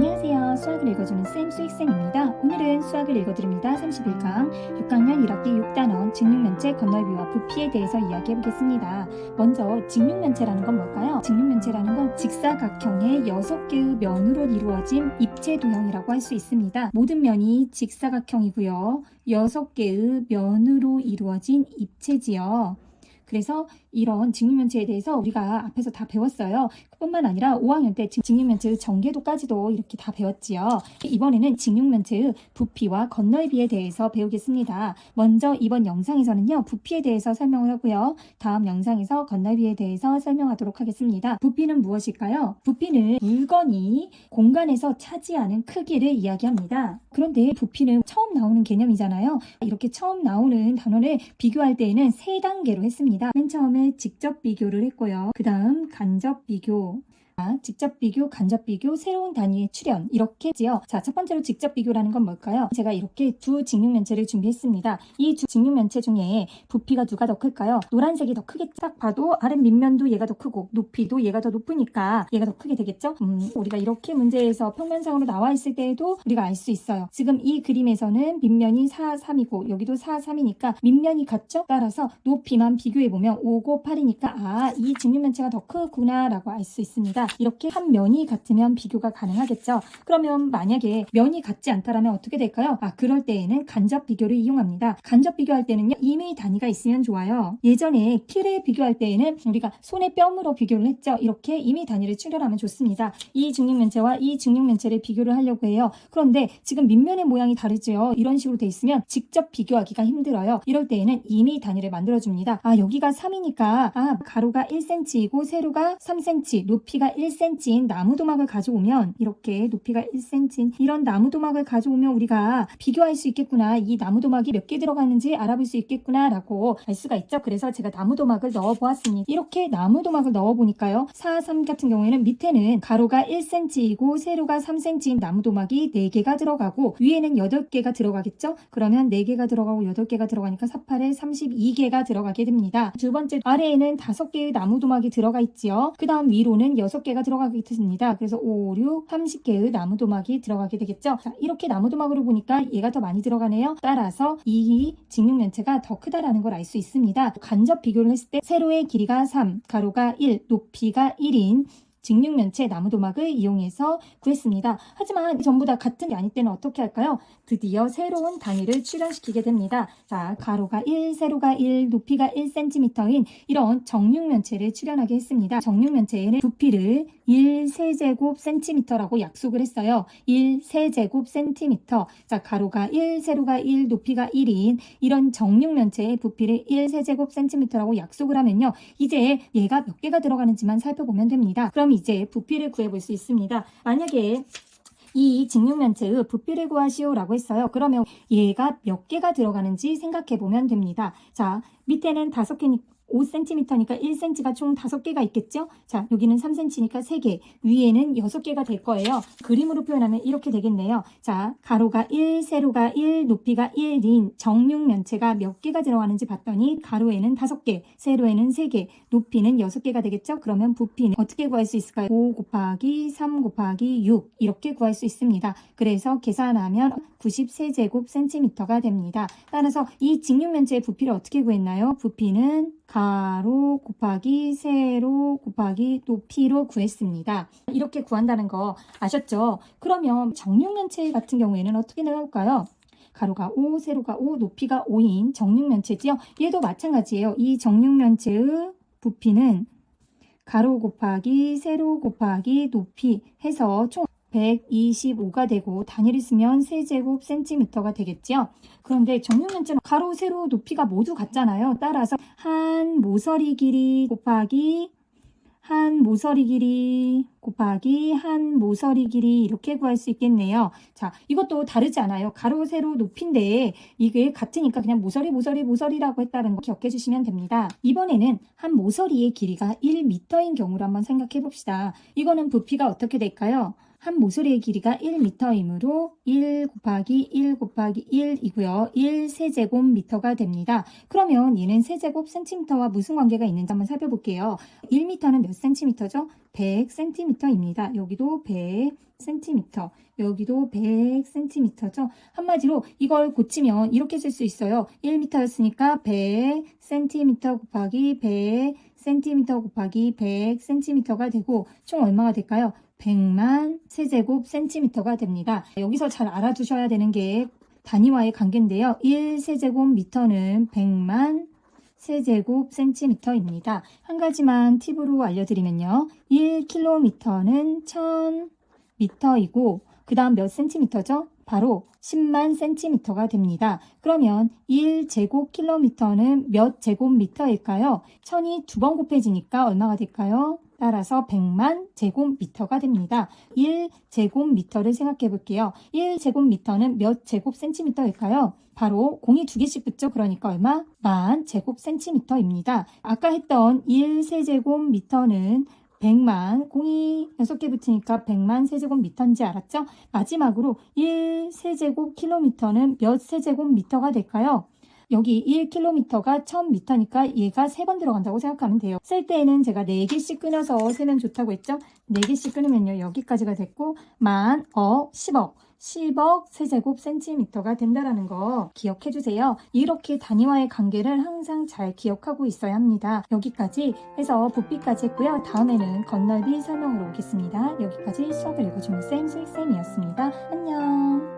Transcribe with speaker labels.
Speaker 1: 안녕하세요. 수학을 읽어주는 쌤 수익쌤입니다. 오늘은 수학을 읽어드립니다. 31강 6학년 1학기 6단원 직육면체 건널비와 부피에 대해서 이야기해보겠습니다. 먼저 직육면체라는 건 뭘까요? 직육면체라는 건 직사각형의 6개의 면으로 이루어진 입체도형이라고 할 수 있습니다. 모든 면이 직사각형이고요. 6개의 면으로 이루어진 입체지요. 그래서 이런 직육면체에 대해서 우리가 앞에서 다 배웠어요. 뿐만 아니라 5학년 때 직육면체의 전개도까지도 이렇게 다 배웠지요. 이번에는 직육면체의 부피와 건널비에 대해서 배우겠습니다. 먼저 이번 영상에서는요, 부피에 대해서 설명을 하고요. 다음 영상에서 건널비에 대해서 설명하도록 하겠습니다. 부피는 무엇일까요? 부피는 물건이 공간에서 차지하는 크기를 이야기합니다. 그런데 부피는 처음 나오는 개념이잖아요. 이렇게 처음 나오는 단원을 비교할 때에는 3단계로 했습니다. 맨 처음에 직접 비교를 했고요. 그 다음 간접 비교. 직접 비교, 간접 비교, 새로운 단위의 출현 이렇게 했지요. 자, 첫 번째로 직접 비교라는 건 뭘까요? 제가 이렇게 두 직육면체를 준비했습니다. 이 두 직육면체 중에 부피가 누가 더 클까요? 노란색이 더 크겠죠? 딱 봐도 아래 밑면도 얘가 더 크고 높이도 얘가 더 높으니까 얘가 더 크게 되겠죠? 우리가 이렇게 문제에서 평면상으로 나와 있을 때에도 우리가 알 수 있어요. 지금 이 그림에서는 밑면이 4, 3이고 여기도 4, 3이니까 밑면이 같죠? 따라서 높이만 비교해보면 5, 9, 8이니까 이 직육면체가 더 크구나 라고 알 수 있습니다. 이렇게 한 면이 같으면 비교가 가능하겠죠. 그러면 만약에 면이 같지 않다라면 어떻게 될까요? 그럴 때에는 간접 비교를 이용합니다. 간접 비교할 때는요, 임의 단위가 있으면 좋아요. 예전에 키를 비교할 때에는 우리가 손의 뼘으로 비교를 했죠. 이렇게 임의 단위를 출혈하면 좋습니다. 이 직육면체와 이 직육면체를 비교를 하려고 해요. 그런데 지금 밑면의 모양이 다르죠. 이런 식으로 돼 있으면 직접 비교하기가 힘들어요. 이럴 때에는 임의 단위를 만들어줍니다. 여기가 3이니까 가로가 1cm이고 세로가 3cm, 높이가 1cm인 나무도막을 가져오면 이렇게 높이가 1cm인 이런 나무도막을 가져오면 우리가 비교할 수 있겠구나. 이 나무도막이 몇 개 들어가는지 알아볼 수 있겠구나 라고 알 수가 있죠. 그래서 제가 나무도막을 넣어보았습니다. 이렇게 나무도막을 넣어보니까요. 4, 3 같은 경우에는 밑에는 가로가 1cm이고 세로가 3cm인 나무도막이 4개가 들어가고 위에는 8개가 들어가겠죠. 그러면 4개가 들어가고 8개가 들어가니까 4, 8에 32개가 들어가게 됩니다. 두 번째 아래에는 5개의 나무도막이 들어가 있지요. 그 다음 위로는 6개가 들어가게 됩니다. 그래서 5, 6, 30개의 나무도막이 들어가게 되겠죠. 자, 이렇게 나무도막으로 보니까 얘가 더 많이 들어가네요. 따라서 이 직육면체가 더 크다라는 걸 알 수 있습니다. 간접 비교를 했을 때 세로의 길이가 3, 가로가 1, 높이가 1인 직육면체 나무도막을 이용해서 구했습니다. 하지만 전부 다 같은 게 아닐 때는 어떻게 할까요? 드디어 새로운 단위를 출현시키게 됩니다. 자, 가로가 1, 세로가 1, 높이가 1cm인 이런 정육면체를 출현하게 했습니다. 정육면체에는 부피를 1세제곱cm라고 약속을 했어요. 1세제곱cm. 자, 가로가 1, 세로가 1, 높이가 1인 이런 정육면체의 부피를 1세제곱cm라고 약속을 하면요. 이제 얘가 몇 개가 들어가는지만 살펴보면 됩니다. 그럼 이제 부피를 구해볼 수 있습니다. 만약에 이 직육면체의 부피를 구하시오 라고 했어요. 그러면 얘가 몇 개가 들어가는지 생각해 보면 됩니다. 자, 밑에는 5개니까 5cm니까 1cm가 총 5개가 있겠죠? 자, 여기는 3cm니까 3개, 위에는 6개가 될 거예요. 그림으로 표현하면 이렇게 되겠네요. 자, 가로가 1, 세로가 1, 높이가 1인 정육면체가 몇 개가 들어가는지 봤더니 가로에는 5개, 세로에는 3개, 높이는 6개가 되겠죠? 그러면 부피는 어떻게 구할 수 있을까요? 5 곱하기 3 곱하기 6 이렇게 구할 수 있습니다. 그래서 계산하면 93제곱cm가 됩니다. 따라서 이 직육면체의 부피를 어떻게 구했나요? 부피는 가로 곱하기 세로 곱하기 높이로 구했습니다. 이렇게 구한다는 거 아셨죠? 그러면 정육면체 같은 경우에는 어떻게 나올까요? 가로가 5, 세로가 5, 높이가 5인 정육면체지요. 얘도 마찬가지예요. 이 정육면체의 부피는 가로 곱하기 세로 곱하기 높이 해서 총 125가 되고 단위를 쓰면 세제곱cm가 되겠죠. 그런데 정육면체는 가로, 세로, 높이가 모두 같잖아요. 따라서 한 모서리 길이 곱하기 한 모서리 길이 곱하기 한 모서리 길이 이렇게 구할 수 있겠네요. 자, 이것도 다르지 않아요. 가로, 세로, 높이인데 이게 같으니까 그냥 모서리라고 했다는 거 기억해 주시면 됩니다. 이번에는 한 모서리의 길이가 1m인 경우를 한번 생각해 봅시다. 이거는 부피가 어떻게 될까요? 한 모서리의 길이가 1m이므로 1 곱하기 1 곱하기 1이고요. 1 세제곱미터가 됩니다. 그러면 얘는 세제곱 센티미터와 무슨 관계가 있는지 한번 살펴볼게요. 1m는 몇 센티미터죠? 100cm입니다. 여기도 100cm, 여기도 100cm죠. 한마디로 이걸 고치면 이렇게 쓸 수 있어요. 1m였으니까 100cm 곱하기 100cm 곱하기 100cm가 되고 총 얼마가 될까요? 100만 세제곱 센티미터가 됩니다. 여기서 잘 알아두셔야 되는 게 단위와의 관계인데요. 1세제곱미터는 100만 세제곱 센티미터입니다. 한 가지만 팁으로 알려드리면요. 1km는 1000m이고 그 다음 몇 센티미터죠? 바로 10만 센티미터가 됩니다. 그러면 1제곱킬로미터는 몇 제곱미터일까요? 1000이 두 번 곱해지니까 얼마가 될까요? 따라서 100만 제곱미터가 됩니다. 1제곱미터를 생각해 볼게요. 1제곱미터는 몇 제곱센티미터일까요? 바로 공이 두 개씩 붙죠. 그러니까 얼마? 만 제곱센티미터입니다. 아까 했던 1세제곱미터는 100만, 공이 6개 붙으니까 100만 세제곱미터인지 알았죠? 마지막으로 1세제곱킬로미터는 몇 세제곱미터가 될까요? 여기 1km가 1000m니까 얘가 3번 들어간다고 생각하면 돼요. 쓸 때에는 제가 4개씩 끊어서 세면 좋다고 했죠? 4개씩 끊으면요. 여기까지가 됐고 만, 10억 세제곱 센티미터가 된다는 거 기억해 주세요. 이렇게 단위와의 관계를 항상 잘 기억하고 있어야 합니다. 여기까지 해서 부피까지 했고요. 다음에는 건널비 설명으로 오겠습니다. 여기까지 수업을 읽어주는 쌤, 수익쌤이었습니다. 안녕.